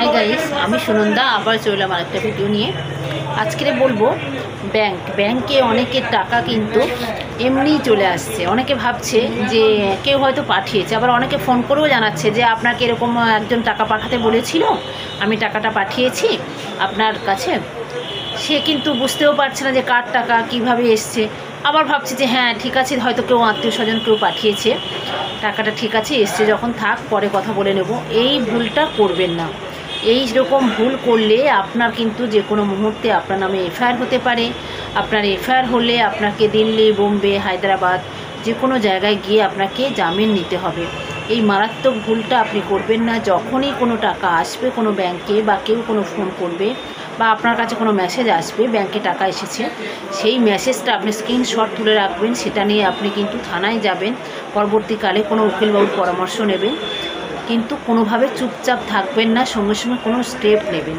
Hi guys, আমি সুনন্দা আবার চললাম আরেকটা ভিডিও নিয়ে। আজকে বলবো ব্যাংকে অনেকের টাকা কিন্তু এমনিই চলে আসছে। অনেকে ভাবছে যে কেউ হয়তো পাঠিয়েছে, আবার অনেকে ফোন করেও জানাচ্ছে যে আপনাকে এরকম একজন টাকা পাঠাতে বলেছিল, আমি টাকাটা পাঠিয়েছি আপনার কাছে। সে কিন্তু বুঝতেও পারছে না যে কার টাকা কিভাবে এসছে। আবার ভাবছে যে হ্যাঁ ঠিক আছে, হয়তো কেউ আত্মীয় স্বজন কেউ পাঠিয়েছে, টাকাটা ঠিক আছে এসছে যখন, থাক পরে কথা বলে নেব। এই ভুলটা করবেন না। এই রকম ভুল করলে আপনার কিন্তু যে কোনো মুহূর্তে আপনার নামে এফআইআর হতে পারে। আপনার এফআইআর হলে আপনাকে দিল্লি, বোম্বে, হায়দ্রাবাদ যে কোনো জায়গায় গিয়ে আপনাকে জামিন নিতে হবে। এই মারাত্মক ভুলটা আপনি করবেন না। যখনই কোনো টাকা আসবে কোনো ব্যাংকে, বা কেউ কোনো ফোন করবে, বা আপনার কাছে কোনো মেসেজ আসবে ব্যাংকে টাকা এসেছে, সেই মেসেজটা আপনি স্ক্রিনশট তুলে রাখবেন। সেটা নিয়ে আপনি কিন্তু থানায় যাবেন, পরবর্তীকালে কোনো উকিলবাবুর পরামর্শ নেবেন। কিন্তু কোনোভাবে চুপচাপ থাকবেন না, সঙ্গে সঙ্গে কোনো স্টেপ নেবেন।